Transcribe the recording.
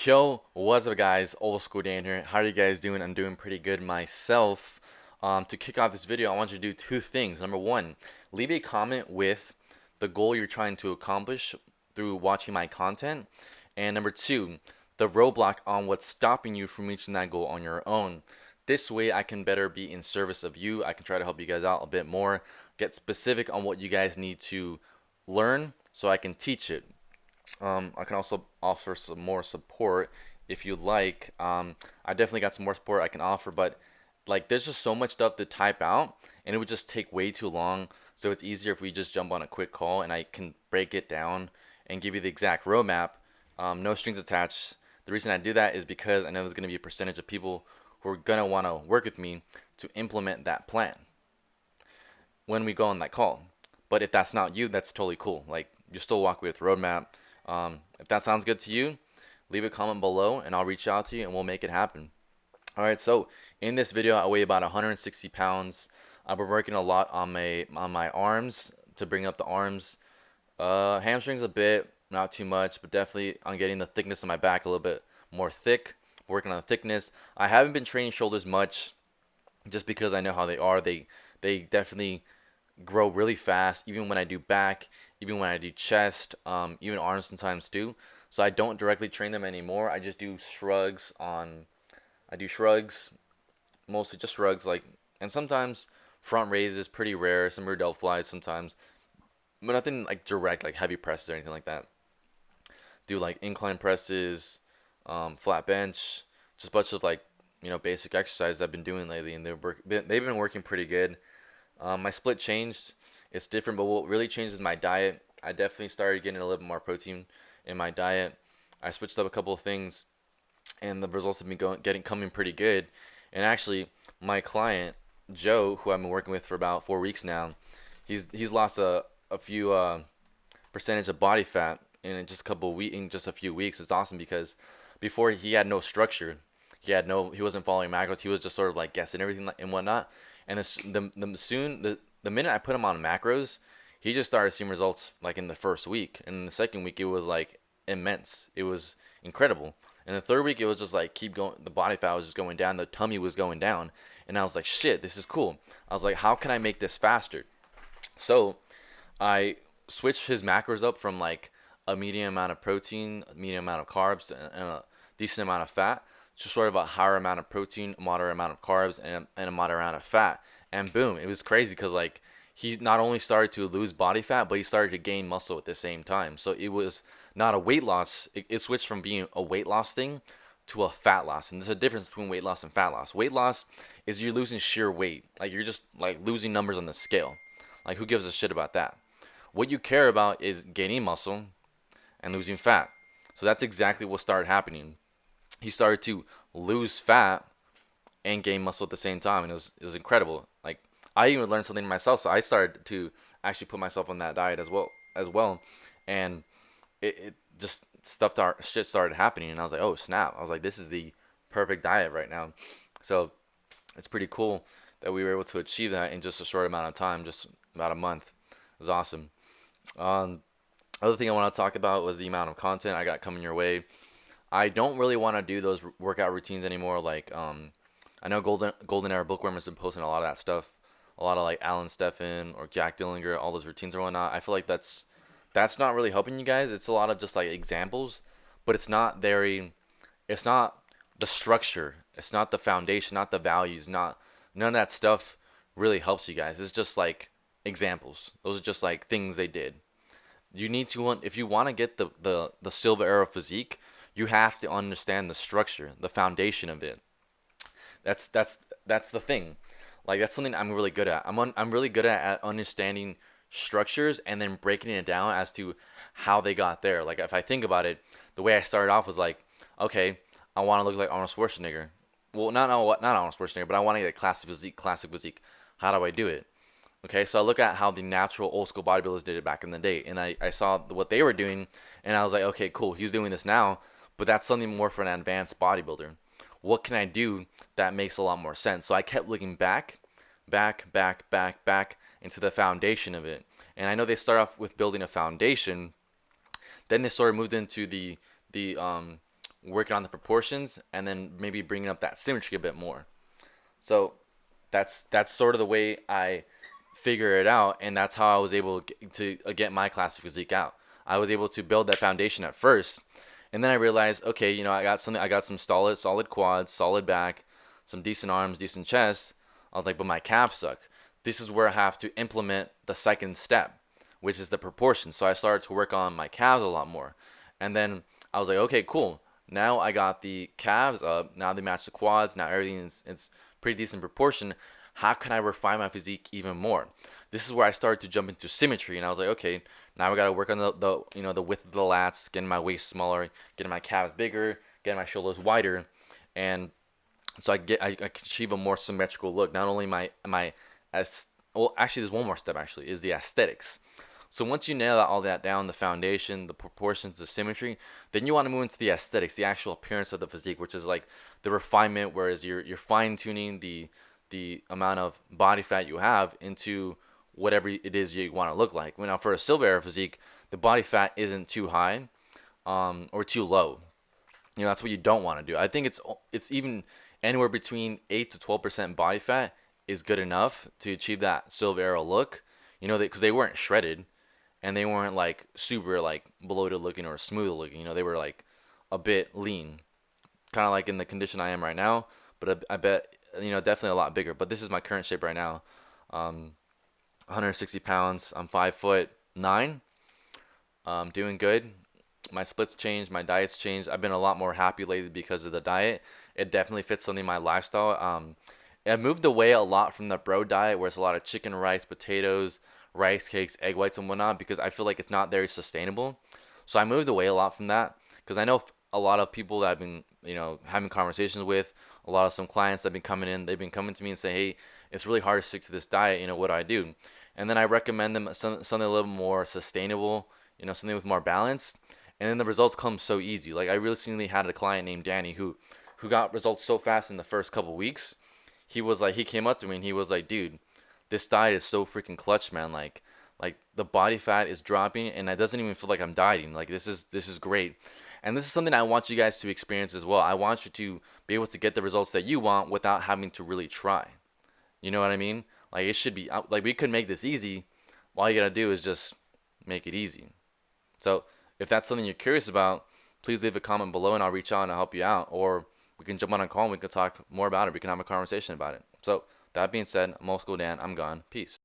Yo, what's up, guys? Old School Dan here. How are you guys doing? I'm doing pretty good myself. To kick off this video, I want you to do two things. Number one, leave a comment with the goal you're trying to accomplish through watching my content. And number two, the roadblock on what's stopping you from reaching that goal on your own. This way, I can better be in service of you. I can try to help you guys out a bit more, get specific on what you guys need to learn so I can teach it. I can also offer some more support if you like. I definitely got some more support I can offer, but like there's just so much stuff to type out, and it would just take way too long. So it's easier if we just jump on a quick call and I can break it down and give you the exact roadmap, no strings attached. The reason I do that is because I know there's going to be a percentage of people who are going to want to work with me to implement that plan when we go on that call. But if that's not you, that's totally cool. Like you still walk away with roadmap. If that sounds good to you, leave a comment below and I'll reach out to you and we'll make it happen. All right, so in this video, I weigh about 160 pounds. I've been working a lot on my arms to bring up the arms. Hamstrings a bit, not too much, but definitely on getting the thickness of my back a little bit more thick. Working on the thickness. I haven't been training shoulders much, just because I know how they are. They definitely grow really fast, even when I do back, even when I do chest, even arms sometimes too. So I don't directly train them anymore. I just do shrugs on. I do shrugs, mostly just shrugs, like, and sometimes front raises, pretty rare. Some rear delt flies sometimes, but nothing like direct, like heavy presses or anything like that. Do like incline presses, flat bench, just a bunch of like basic exercises I've been doing lately, and they've been working pretty good. My split changed. It's different, but what really changed is my diet. I definitely started getting a little bit more protein in my diet. I switched up a couple of things, and the results have been coming pretty good. And actually, my client Joe, who I've been working with for about 4 weeks now, he's lost a few percentage of body fat in just a couple of weeks, in just a few weeks. It's awesome because before he had no structure. He wasn't following macros. He was just sort of like guessing everything and whatnot. And the minute I put him on macros, he just started seeing results like in the first week. And in the second week, it was like immense. It was incredible. And the third week, it was just like keep going. The body fat was just going down. The tummy was going down. And I was like, shit, this is cool. I was like, how can I make this faster? So I switched his macros up from like a medium amount of protein, a medium amount of carbs, and a decent amount of fat to sort of a higher amount of protein, a moderate amount of carbs, and a moderate amount of fat. And boom, it was crazy because like he not only started to lose body fat, but he started to gain muscle at the same time. So it was not a weight loss. It switched from being a weight loss thing to a fat loss. And there's a difference between weight loss and fat loss. Weight loss is you're losing sheer weight. Like you're just like losing numbers on the scale. Like who gives a shit about that? What you care about is gaining muscle and losing fat. So that's exactly what started happening. He started to lose fat and gain muscle at the same time, and it was incredible. Like I even learned something myself, so I started to actually put myself on that diet as well, and it just shit started happening, and I was like, oh snap! I was like, this is the perfect diet right now. So it's pretty cool that we were able to achieve that in just a short amount of time, just about a month. It was awesome. Um, Other thing I want to talk about was the amount of content I got coming your way. I don't really want to do those workout routines anymore. Like, I know Golden Era Bookworm has been posting a lot of that stuff, a lot of like Alan Steffen or Jack Dillinger, all those routines or whatnot. I feel like that's not really helping you guys. It's a lot of just like examples, but it's not the structure, it's not the foundation, not the values, not none of that stuff really helps you guys. It's just like examples. Those are just like things they did. You need to if you want to get the silver era physique, you have to understand the structure, the foundation of it. That's that's that's the thing. Like that's something I'm really good at. I'm really good at understanding structures and then breaking it down as to how they got there. Like if I think about it, the way I started off was like, okay, I want to look like Arnold Schwarzenegger. Well, not Arnold Schwarzenegger, but I want to get a classic physique. Classic physique. How do I do it? Okay, so I look at how the natural old school bodybuilders did it back in the day, and I saw what they were doing, and I was like, okay, cool, he's doing this now, but that's something more for an advanced bodybuilder. What can I do that makes a lot more sense? So I kept looking back into the foundation of it. And I know they start off with building a foundation, then they sort of moved into the working on the proportions, and then maybe bringing up that symmetry a bit more. So that's sort of the way I figure it out, and that's how I was able to get my classic physique out. I was able to build that foundation at first, and then I realized, okay, I got something. I got some solid quads, solid back, some decent arms, decent chest. I was like, but my calves suck. This is where I have to implement the second step, which is the proportion. So I started to work on my calves a lot more, and then I was like, okay, cool. Now I got the calves up. Now they match the quads. Now everything is it's pretty decent proportion. How can I refine my physique even more? This is where I started to jump into symmetry, and I was like, okay, now we got to work on the width of the lats, getting my waist smaller, getting my calves bigger, getting my shoulders wider, and so I can achieve a more symmetrical look. Not only my as well, actually, there's one more step actually is the aesthetics. So once you nail all that down, the foundation, the proportions, the symmetry, then you want to move into the aesthetics, the actual appearance of the physique, which is like the refinement, whereas you're fine tuning the amount of body fat you have into whatever it is you want to look like. Now for a silver era physique, the body fat isn't too high, or too low. That's what you don't want to do. I think it's even anywhere between 8 to 12% body fat is good enough to achieve that silver era look. Because they weren't shredded, and they weren't like super like bloated looking or smooth looking. They were like a bit lean, kind of like in the condition I am right now. But I bet definitely a lot bigger. But this is my current shape right now. 160 pounds. I'm 5'9". Doing good. My splits changed. My diet's changed. I've been a lot more happy lately because of the diet. It definitely fits something in my lifestyle. I moved away a lot from the bro diet, where it's a lot of chicken, rice, potatoes, rice cakes, egg whites, and whatnot, because I feel like it's not very sustainable. So I moved away a lot from that because I know a lot of people that I've been, having conversations with, a lot of some clients that have been coming in, they've been coming to me and say, hey, it's really hard to stick to this diet. What do I do? And then I recommend them something a little more sustainable, something with more balance. And then the results come so easy. Like I recently had a client named Danny who got results so fast in the first couple weeks. He came up to me and he was like, dude, this diet is so freaking clutch, man. Like the body fat is dropping and it doesn't even feel like I'm dieting. Like this is great. And this is something I want you guys to experience as well. I want you to be able to get the results that you want without having to really try. You know what I mean? Like it should be like we could make this easy. All you gotta do is just make it easy. So if that's something you're curious about, please leave a comment below and I'll reach out and I'll help you out. Or we can jump on a call and we can talk more about it. We can have a conversation about it. So that being said, I'm old school Dan. I'm gone. Peace.